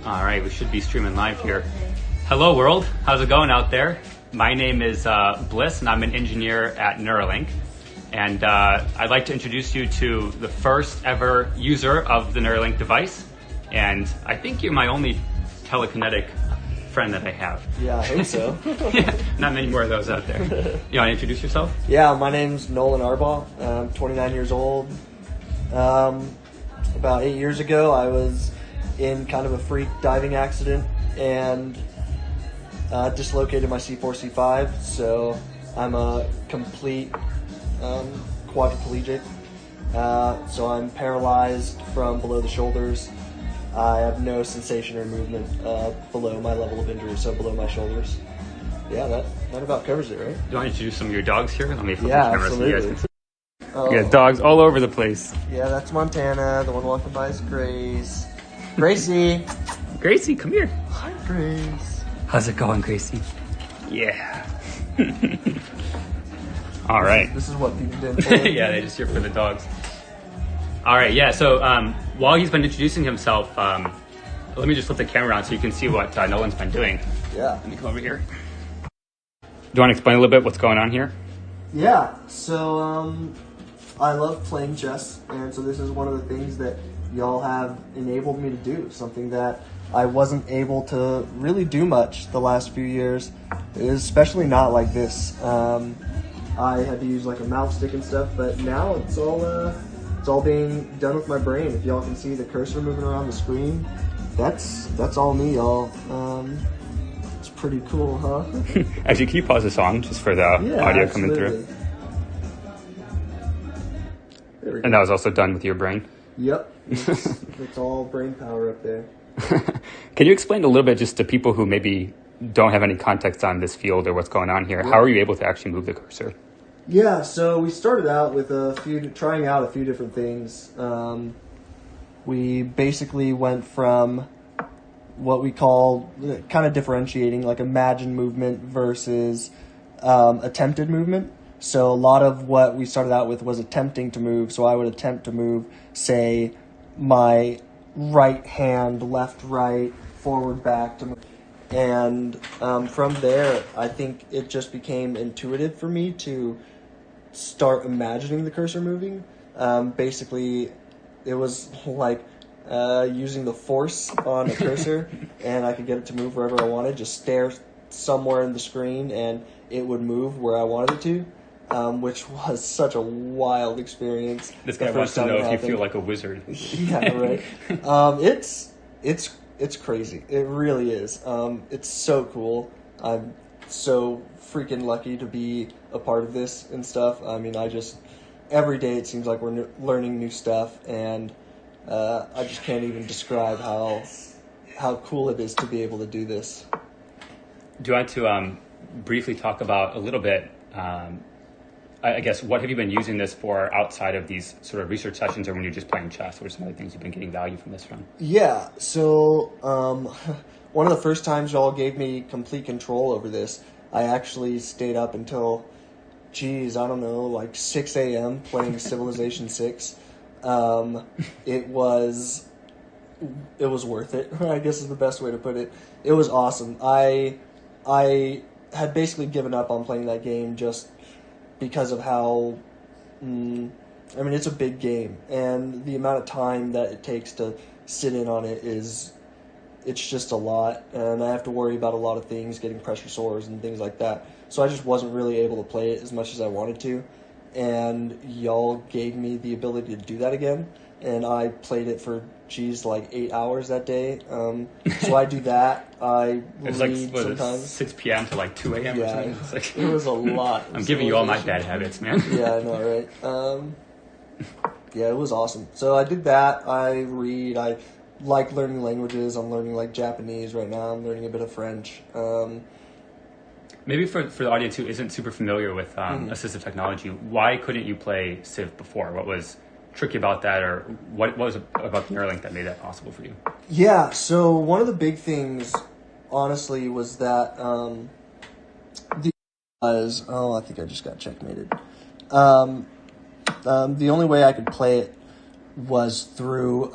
All right, we should be streaming live here. Hello world, how's it going out there? My name is Bliss and I'm an engineer at Neuralink. And I'd like to introduce you to the first ever user of the Neuralink device. And I think you're my only telekinetic friend that I have. Yeah, I hope so. Yeah, not many more of those out there. You want to introduce yourself? Yeah, my name's Noland Arbaugh. I'm 29 years old. About 8 years ago, I was in kind of a freak diving accident and dislocated my C4, C5. So I'm a complete quadriplegic. So I'm paralyzed from below the shoulders. I have no sensation or movement below my level of injury, so below my shoulders. Yeah, that about covers it, right? Do you want to introduce some of your dogs here? Let me flip Yeah, the camera so you guys absolutely. can see. You got dogs all over the place. Yeah, that's Montana. The one walking by is Grace. Gracie! Gracie, come here. Hi, Grace. How's it going, Gracie? Yeah. All right. This is what people did for Yeah, they just here for the dogs. All right, yeah, so while he's been introducing himself, let me just flip the camera around so you can see what Nolan's been doing. Yeah. Let me come over here. Do you want to explain a little bit what's going on here? Yeah, so I love playing chess, and so this is one of the things that y'all have enabled me to do, something that I wasn't able to really do much the last few years, especially not like this. I had to use like a mouse stick and stuff, but now it's all being done with my brain. If y'all can see the cursor moving around the screen, that's all me, y'all. It's pretty cool, huh? Actually, can you pause the song just for the audio coming through? And that was also done with your brain? Yep. It's all brain power up there. Can you explain a little bit just to people who maybe don't have any context on this field or what's going on here? Yeah. How are you able to actually move the cursor? Yeah, so we started out with trying out a few different things. We basically went from what we call kind of differentiating, like imagined movement versus attempted movement. So a lot of what we started out with was attempting to move. So I would attempt to move, say, my right hand, left, right, forward, back to move. And from there, I think it just became intuitive for me to start imagining the cursor moving. Basically, it was like using the force on a cursor, and I could get it to move wherever I wanted. Just stare somewhere in the screen, and it would move where I wanted it to. Which was such a wild experience. This guy wants to know if you feel like a wizard. Yeah, right. It's crazy. It really is. It's so cool. I'm so freaking lucky to be a part of this and stuff. I mean, every day it seems like we're learning new stuff, and I just can't even describe how cool it is to be able to do this. Do you want to briefly talk about a little bit, I guess, what have you been using this for outside of these sort of research sessions or when you're just playing chess? What are some of the things you've been getting value from this from? Yeah, so one of the first times y'all gave me complete control over this, I actually stayed up until, like 6 a.m. playing Civilization 6. It was worth it, I guess is the best way to put it. It was awesome. I had basically given up on playing that game just because of how, it's a big game, and the amount of time that it takes to sit in on it it's just a lot, and I have to worry about a lot of things, getting pressure sores and things like that. So I just wasn't really able to play it as much as I wanted to, and y'all gave me the ability to do that again, and I played it for, like 8 hours that day. So I do that. I read sometimes. 6 p.m. to like 2 a.m. Yeah, or something? It was a lot. I'm giving you all my bad habits, man. Yeah, I know, right? Yeah, it was awesome. So I did that. I read. I like learning languages. I'm learning like Japanese right now. I'm learning a bit of French. Maybe for the audience who isn't super familiar with assistive technology, why couldn't you play Civ before? What was tricky about that, or what was it about Neuralink that made that possible for you? Yeah, so one of the big things, honestly, was that I think I just got checkmated. The only way I could play it was through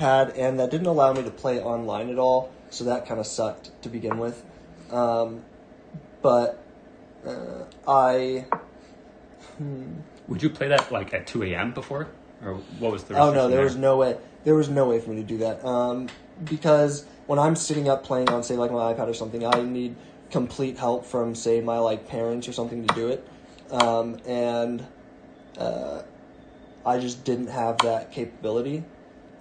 pad, and that didn't allow me to play online at all, so that kind of sucked to begin with. But I... Would you play that like at 2 a.m. before? Or what was the Oh no, restriction there was no way. There was no way for me to do that. Because when I'm sitting up playing on, say, like my iPad or something, I need complete help from, say, my like parents or something to do it. And I just didn't have that capability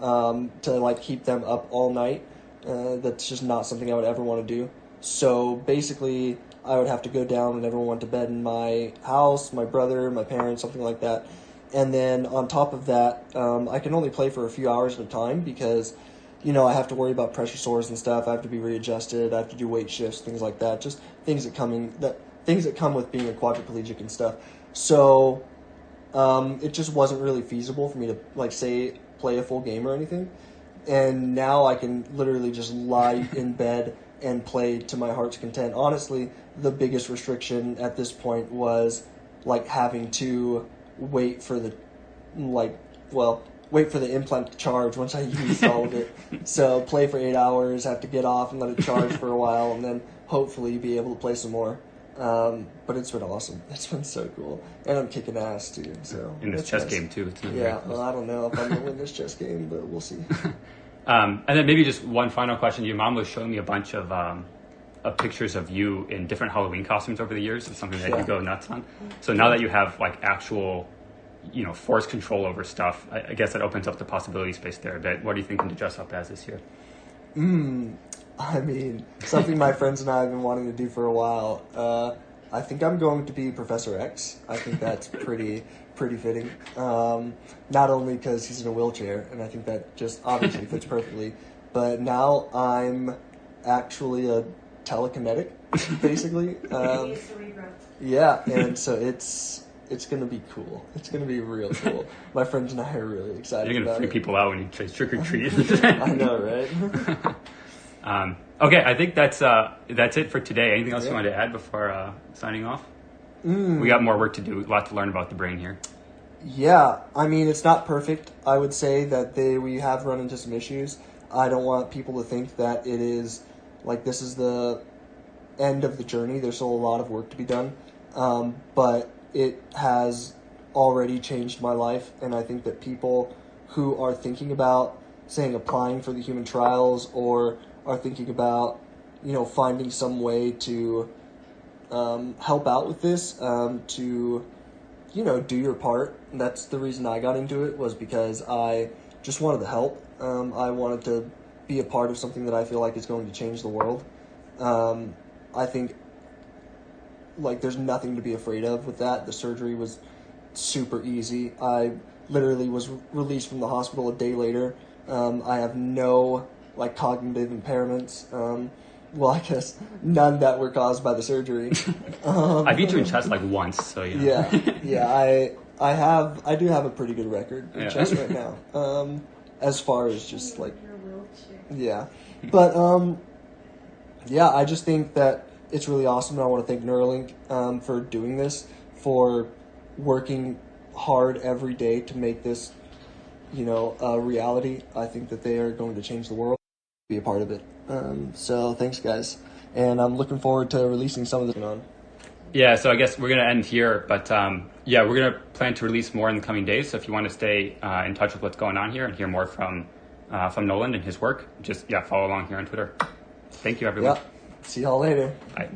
to like keep them up all night. That's just not something I would ever want to do. So basically, I would have to go down when everyone went to bed in my house, my brother, my parents, something like that. And then on top of that, I can only play for a few hours at a time because, you know, I have to worry about pressure sores and stuff. I have to be readjusted. I have to do weight shifts, things like that. Just things that come with being a quadriplegic and stuff. So it just wasn't really feasible for me to, like, say, play a full game or anything. And now I can literally just lie in bed and play to my heart's content. Honestly, the biggest restriction at this point was, like, having to wait for the implant to charge once I used all of it. So play for 8 hours, have to get off and let it charge for a while, and then hopefully be able to play some more. But it's been awesome. It's been so cool. And I'm kicking ass too. So in this chess game too. Yeah, well, I don't know if I'm going to win this chess game, but we'll see. And then maybe just one final question. Your mom was showing me a bunch of pictures of you in different Halloween costumes over the years. It's something that you go nuts on. So now that you have like actual, you know, force control over stuff, I guess that opens up the possibility space there a bit. What are you thinking to dress up as this year? I mean, something my friends and I have been wanting to do for a while. I think I'm going to be Professor X. I think that's pretty fitting. Not only because he's in a wheelchair, and I think that just obviously fits perfectly, but now I'm actually a telekinetic, basically. Yeah, and so it's going to be cool. It's going to be real cool. My friends and I are really excited You're going to about freak people out when you try trick or treat. I know, right? Okay, I think that's it for today. Anything else you want to add before signing off? We got more work to do. A lot to learn about the brain here. Yeah, I mean, it's not perfect. I would say that we have run into some issues. I don't want people to think that it is, like, this is the end of the journey. There's still a lot of work to be done. But it has already changed my life, and I think that people who are thinking about, saying, applying for the human trials or are thinking about, you know, finding some way to help out with this, to, you know, do your part. And that's the reason I got into it, was because I just wanted to help. I wanted to be a part of something that I feel like is going to change the world. I think, like, there's nothing to be afraid of with that. The surgery was super easy. I literally was released from the hospital a day later. I have no, like, cognitive impairments. Well, I guess none that were caused by the surgery. I beat you in chess like once, so you know. Yeah. I do have a pretty good record in chess right now. As far as just like, yeah, but yeah, I just think that it's really awesome, and I want to thank Neuralink for doing this, for working hard every day to make this, you know, a reality. I think that they are going to change the world. Be a part of it. So thanks, guys, and I'm looking forward to releasing some of this on. Yeah, so I guess we're going to end here, but yeah, we're going to plan to release more in the coming days. So if you want to stay in touch with what's going on here and hear more from Noland and his work, just follow along here on Twitter. Thank you, everyone. Yeah. See y'all later. Bye.